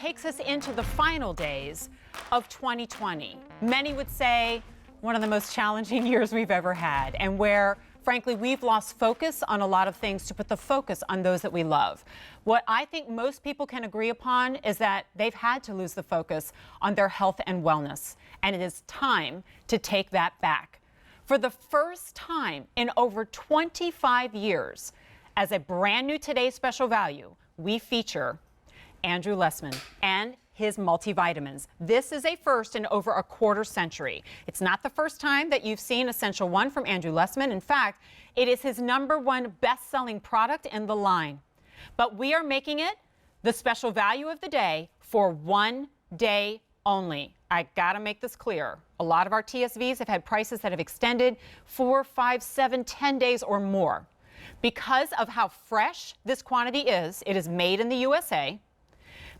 takes us into the final days of 2020. Many would say one of the most challenging years we've ever had, and where, frankly, we've lost focus on a lot of things to put the focus on those that we love. What I think most people can agree upon is that they've had to lose the focus on their health and wellness, and it is time to take that back. For the first time in over 25 years, as a brand new Today's Special Value, we feature Andrew Lessman and his multivitamins. This is a first in over a quarter century. It's not the first time that you've seen Essential One from Andrew Lessman. In fact, it is his #1 best-selling product in the line. But we are making it the special value of the day for 1 day only. I gotta make this clear. A lot of our TSVs have had prices that have extended 4, 5, 7, 10 days or more. Because of how fresh this quantity is, it is made in the USA.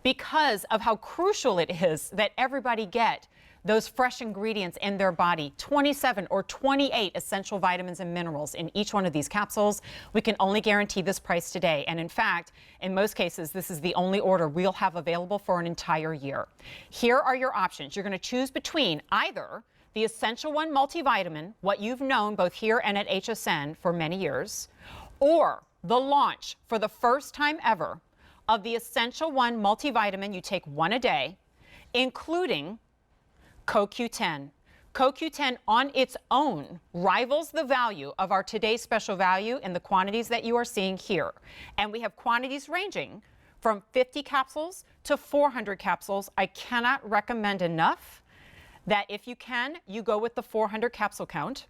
Because of how crucial it is that everybody get those fresh ingredients in their body, 27 or 28 essential vitamins and minerals in each one of these capsules, we can only guarantee this price today. And in fact, in most cases, this is the only order we'll have available for an entire year. Here are your options. You're going to choose between either the Essential One multivitamin, what you've known both here and at HSN for many years, or the launch for the first time ever of the Essential One multivitamin. You take one a day, including CoQ10. CoQ10 on its own rivals the value of our Today's Special Value in the quantities that you are seeing here. And we have quantities ranging from 50 capsules to 400 capsules. I cannot recommend enough that if you can, you go with the 400 capsule count,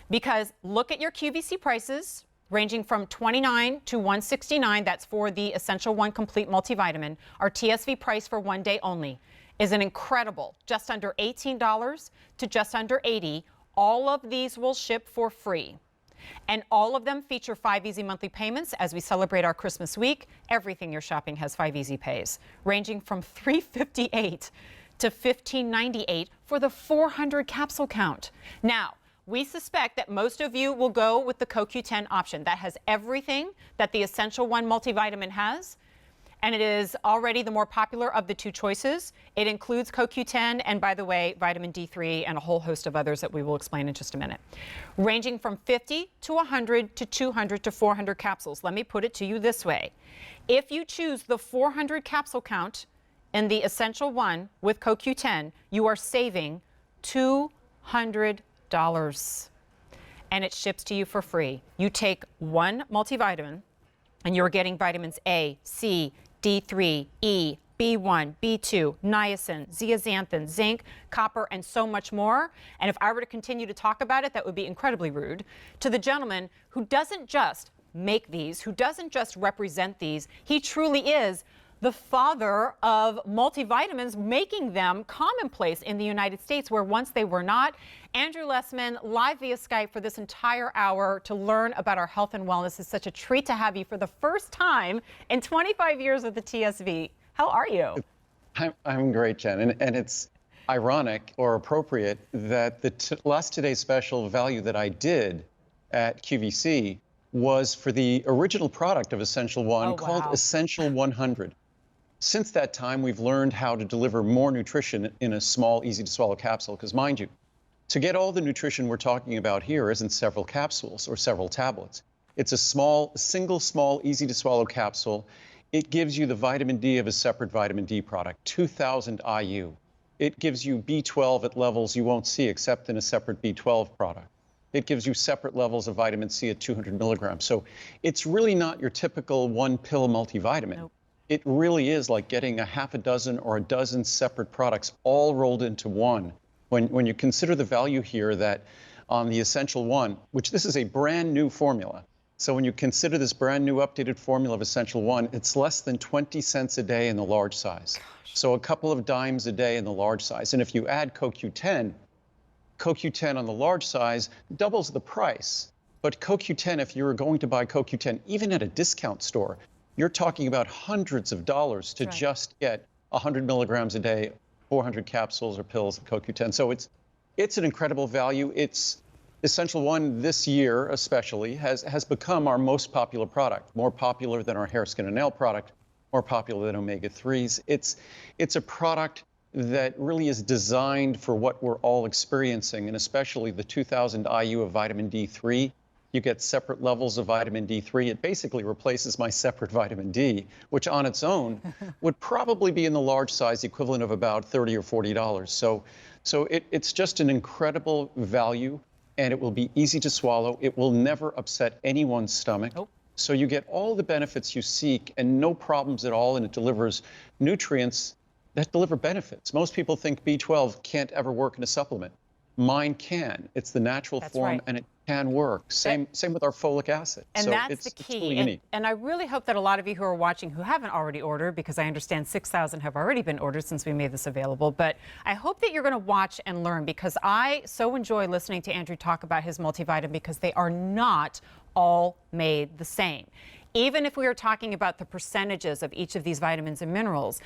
because look at your QVC prices ranging from $29 to $169. That's for the Essential One Complete Multivitamin. Our TSV price for 1 day only is an incredible just under $18 to just under $80. All of these will ship for free. And all of them feature 5 easy monthly payments as we celebrate our Christmas week. Everything you're shopping has 5 easy pays, ranging from $358 to $1598 for the 400 capsule count. Now, we suspect that most of you will go with the CoQ10 option. That has everything that the Essential One multivitamin has, and it is already the more popular of the two choices. It includes CoQ10 and, by the way, vitamin D3 and a whole host of others that we will explain in just a minute. Ranging from 50 to 100 to 200 to 400 capsules. Let me put it to you this way. If you choose the 400 capsule count in the Essential One with CoQ10, you are saving $200. And it ships to you for free. You take one multivitamin and you're getting vitamins A, C, D3, E, B1, B2, niacin, zeaxanthin, zinc, copper, and so much more. And if I were to continue to talk about it, that would be incredibly rude to the gentleman who doesn't just make these, who doesn't just represent these. He truly is the father of multivitamins, making them commonplace in the United States where once they were not. Andrew Lessman, live via Skype for this entire hour to learn about our health and wellness. It's such a treat to have you for the first time in 25 years with the TSV. How are you? I'm great, Jen. And it's ironic or appropriate that the last Today's Special Value that I did at QVC was for the original product of Essential One called Essential 100. Since that time, we've learned how to deliver more nutrition in a small, easy-to-swallow capsule. Because mind you, to get all the nutrition we're talking about here isn't several capsules or several tablets. It's a single small, easy-to-swallow capsule. It gives you the vitamin D of a separate vitamin D product, 2,000 IU. It gives you B12 at levels you won't see except in a separate B12 product. It gives you separate levels of vitamin C at 200 milligrams. So it's really not your typical one-pill multivitamin. Nope. It really is like getting a half a dozen or a dozen separate products all rolled into one. When you consider the value here that on the Essential One, which this is a brand new formula. So when you consider this brand new updated formula of Essential One, it's less than 20 cents a day in the large size. So a couple of dimes a day in the large size. And if you add CoQ10 on the large size doubles the price. But CoQ10, if you're going to buy CoQ10, even at a discount store, you're talking about hundreds of dollars to just get 100 milligrams a day, 400 capsules or pills of CoQ10. So it's an incredible value. It's Essential One this year especially has become our most popular product, more popular than our hair, skin, and nail product, more popular than omega-3s. It's a product that really is designed for what we're all experiencing, and especially the 2000 IU of vitamin D3. You get separate levels of vitamin D3. It basically replaces my separate vitamin D, which on its own would probably be in the large size equivalent of about $30 or $40. So it's just an incredible value, and it will be easy to swallow. It will never upset anyone's stomach. Nope. So you get all the benefits you seek and no problems at all, and it delivers nutrients that deliver benefits. Most people think B12 can't ever work in a supplement. Mine can. It's the natural That's form, right. and it can work. Same with our folic acid. And so that's it's, the it's key. really unique. And I really hope that a lot of you who are watching who haven't already ordered, because I understand 6,000 have already been ordered since we made this available, but I hope that you're going to watch and learn, because I so enjoy listening to Andrew talk about his multivitamin, because they are not all made the same. Even if we are talking about the percentages of each of these vitamins and minerals,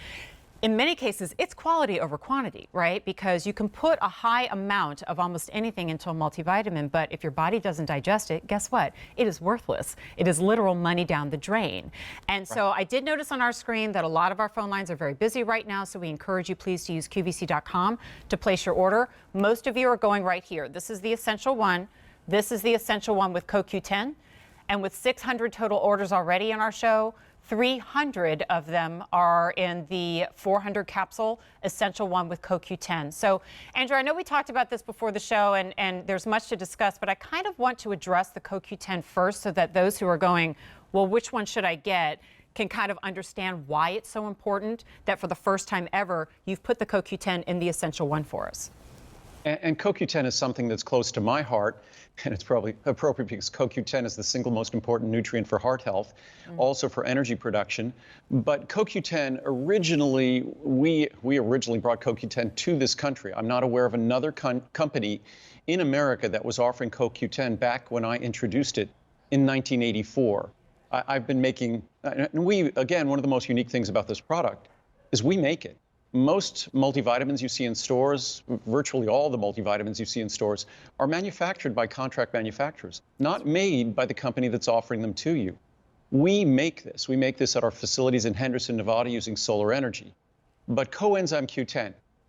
in many cases, it's quality over quantity, right? Because you can put a high amount of almost anything into a multivitamin, but if your body doesn't digest it, guess what? It is worthless. It is literal money down the drain. And so I did notice on our screen that a lot of our phone lines are very busy right now, so we encourage you please to use QVC.com to place your order. Most of you are going right here. This is the Essential One. This is the Essential One with CoQ10. And with 600 total orders already in our show, 300 of them are in the 400 capsule Essential One with CoQ10. So, Andrew, I know we talked about this before the show, and there's much to discuss, but I kind of want to address the CoQ10 first, so that those who are going, well, which one should I get, can kind of understand why it's so important that for the first time ever, you've put the CoQ10 in the Essential One for us. And CoQ10 is something that's close to my heart, and it's probably appropriate because CoQ10 is the single most important nutrient for heart health, also for energy production. But CoQ10 originally, we originally brought CoQ10 to this country. I'm not aware of another company in America that was offering CoQ10 back when I introduced it in 1984. I've been making, and again, one of the most unique things about this product is we make it. Most multivitamins you see in stores, virtually all the multivitamins you see in stores, are manufactured by contract manufacturers, not made by the company that's offering them to you. We make this. We make this at our facilities in Henderson, Nevada, using solar energy. But coenzyme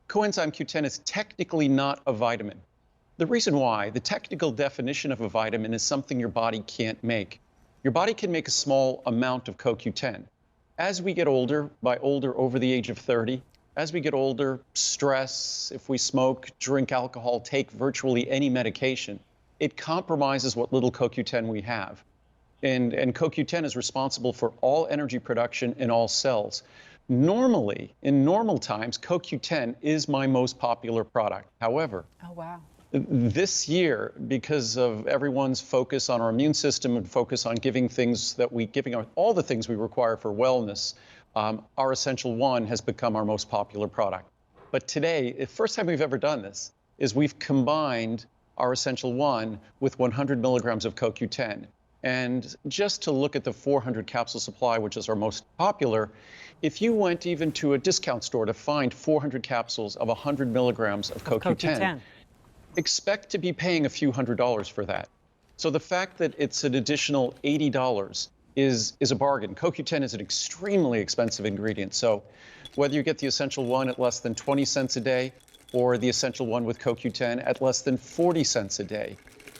Q10 is technically not a vitamin. The reason why, the technical definition of a vitamin is something your body can't make. Your body can make a small amount of CoQ10. As we get older, by older over the age of 30, as we get older, stress, if we smoke, drink alcohol, take virtually any medication, it compromises what little CoQ10 we have. And CoQ10 is responsible for all energy production in all cells. Normally, in normal times, CoQ10 is my most popular product. However, Oh, wow. this year, because of everyone's focus on our immune system and focus on giving all the things we require for wellness, our Essential One has become our most popular product. But today, the first time we've ever done this, is we've combined our Essential One with 100 milligrams of CoQ10. And just to look at the 400 capsule supply, which is our most popular, if you went even to a discount store to find 400 capsules of 100 milligrams of CoQ10, expect to be paying a few $100s for that. So the fact that it's an additional $80 is a bargain. CoQ10 is an extremely expensive ingredient. So whether you get the Essential One at less than 20 cents a day or the Essential One with CoQ10 at less than 40 cents a day.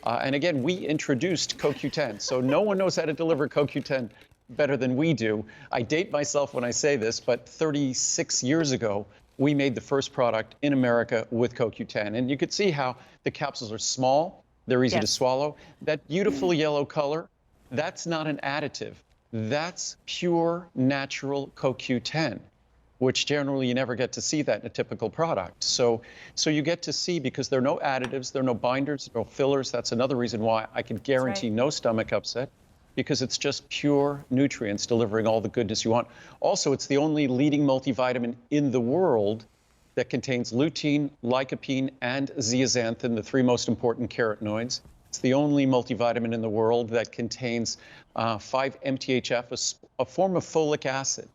And again, we introduced CoQ10. So no one knows how to deliver CoQ10 better than we do. I date myself when I say this, but 36 years ago, we made the first product in America with CoQ10. And you could see how the capsules are small, they're easy to swallow. That beautiful yellow color, that's not an additive. That's pure natural CoQ10, which generally you never get to see that in a typical product. So you get to see, because there are no additives, there are no binders, no fillers. That's another reason why I can guarantee no stomach upset, because it's just pure nutrients delivering all the goodness you want. Also, it's the only leading multivitamin in the world that contains lutein, lycopene, and zeaxanthin, the three most important carotenoids. It's the only multivitamin in the world that contains 5-MTHF, a form of folic acid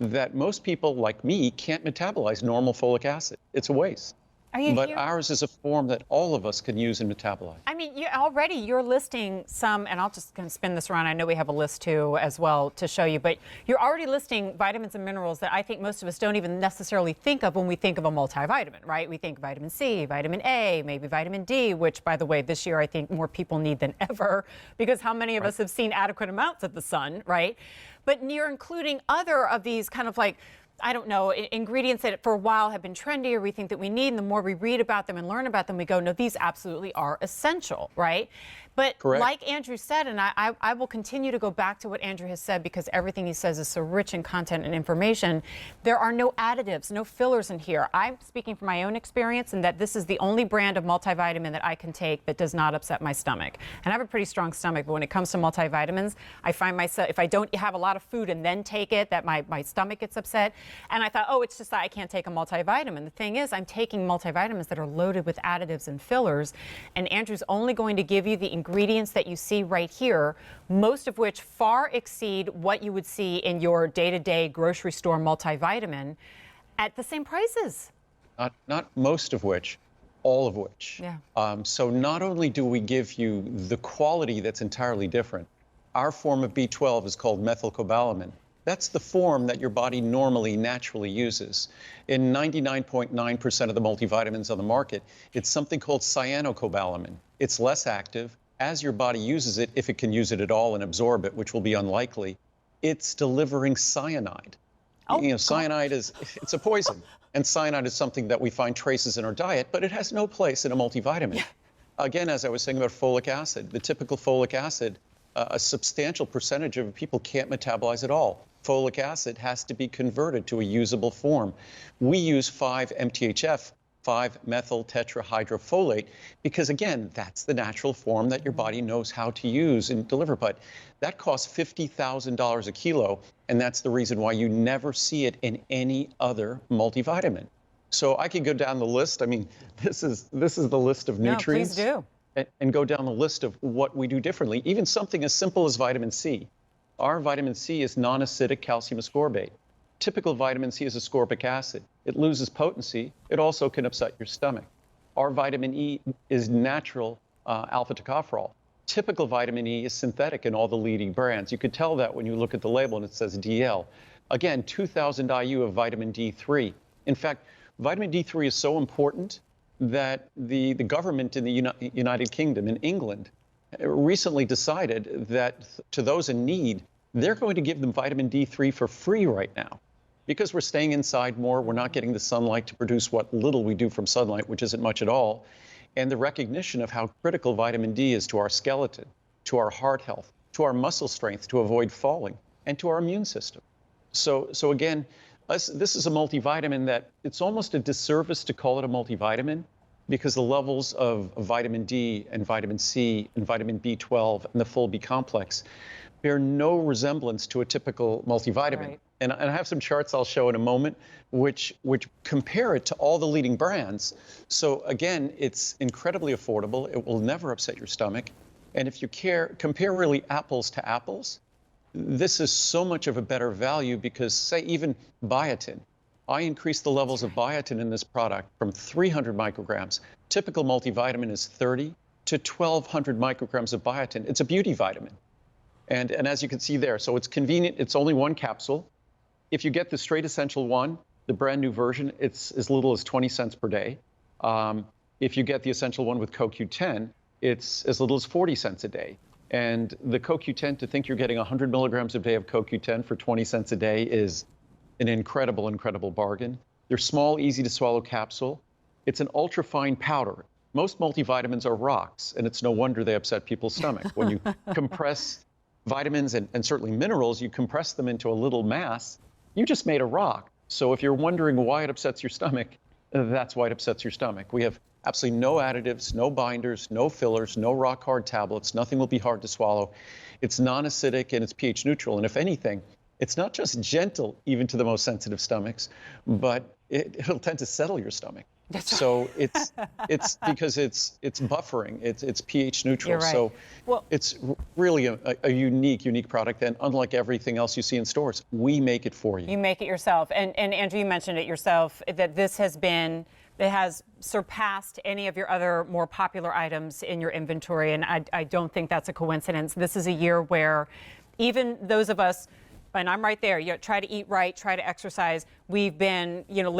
that most people like me can't metabolize normal folic acid. It's a waste. Are you but here? ours is a form that all of us can use and metabolize. I mean, you're listing some, and I'll just kind of spin this around. I know we have a list too as well to show you, but you're already listing vitamins and minerals that I think most of us don't even necessarily think of when we think of a multivitamin, right? We think vitamin C, vitamin A, maybe vitamin D, which, by the way, this year I think more people need than ever because how many of us have seen adequate amounts of the sun, right? But you're including other of these kind of like, I don't know, ingredients that for a while have been trendy or we think that we need, and the more we read about them and learn about them, we go, no, these absolutely are essential, right? But Correct. like Andrew said, and I will continue to go back to what Andrew has said because everything he says is so rich in content and information, there are no additives, no fillers in here. I'm speaking from my own experience and that this is the only brand of multivitamin that I can take that does not upset my stomach. And I have a pretty strong stomach, but when it comes to multivitamins, I find myself, if I don't have a lot of food and then take it, that my stomach gets upset. And I thought, oh, it's just that I can't take a multivitamin. The thing is, I'm taking multivitamins that are loaded with additives and fillers, and Andrew's only going to give you the ingredients that you see right here, most of which far exceed what you would see in your day-to-day grocery store multivitamin at the same prices. Not most of which, all of which. Yeah. So not only do we give you the quality that's entirely different, our form of B12 is called methylcobalamin. That's the form that your body normally, naturally uses. In 99.9% of the multivitamins on the market, it's something called cyanocobalamin. It's less active. As your body uses it, if it can use it at all and absorb it, which will be unlikely, it's delivering cyanide. Oh, cyanide it's a poison. And cyanide is something that we find traces in our diet, but it has no place in a multivitamin. Yeah. Again, as I was saying about folic acid, the typical folic acid, a substantial percentage of people can't metabolize at all. Folic acid has to be converted to a usable form. We use 5-MTHF, 5-methyl tetrahydrofolate, because again, that's the natural form that your body knows how to use and deliver. But that costs $50,000 a kilo, and that's the reason why you never see it in any other multivitamin. So I could go down the list. I mean, this is the list of nutrients. No, please do. And go down the list of what we do differently. Even something as simple as vitamin C. Our vitamin C is non-acidic calcium ascorbate. Typical vitamin C is ascorbic acid. It loses potency. It also can upset your stomach. Our vitamin E is natural alpha tocopherol. Typical vitamin E is synthetic in all the leading brands. You could tell that when you look at the label and it says DL. Again, 2,000 IU of vitamin D3. In fact, vitamin D3 is so important that the government in the United Kingdom, in England, recently decided that to those in need, they're going to give them vitamin D3 for free right now. Because we're staying inside more, we're not getting the sunlight to produce what little we do from sunlight, which isn't much at all. And the recognition of how critical vitamin D is to our skeleton, to our heart health, to our muscle strength to avoid falling, and to our immune system. So again, this is a multivitamin that it's almost a disservice to call it a multivitamin because the levels of vitamin D and vitamin C and vitamin B12 and the full B complex bear no resemblance to a typical multivitamin. Right. And I have some charts I'll show in a moment which compare it to all the leading brands. So again, it's incredibly affordable. It will never upset your stomach. And if you compare really apples to apples, this is so much of a better value because, say, even biotin. I increased the levels of biotin in this product from 300 micrograms. Typical multivitamin is 30 to 1,200 micrograms of biotin. It's a beauty vitamin. And as you can see there, so it's convenient. It's only one capsule. If you get the straight essential one, the brand new version, it's as little as 20 cents per day. If you get the essential one with CoQ10, it's as little as 40 cents a day. And the CoQ10, to think you're getting 100 milligrams a day of CoQ10 for 20 cents a day is an incredible, incredible bargain. They're small, easy to swallow capsule. It's an ultra-fine powder. Most multivitamins are rocks, and it's no wonder they upset people's stomach. When you compress vitamins and certainly minerals, you compress them into a little mass, you just made a rock. So if you're wondering why it upsets your stomach, that's why it upsets your stomach. We have absolutely no additives, no binders, no fillers, no rock hard tablets. Nothing will be hard to swallow. It's non-acidic and it's pH neutral. And if anything, it's not just gentle even to the most sensitive stomachs, but it'll tend to settle your stomach. So it's because it's buffering, it's pH neutral. You're right. So Well, it's really a unique product, and unlike everything else you see in stores, we make it for you. you make it yourself. And Andrew, you mentioned it yourself, that this has surpassed any of your other more popular items in your inventory, and I don't think that's a coincidence. This is a year where even those of us, and I'm right there, try to eat right, try to exercise, we've been, limited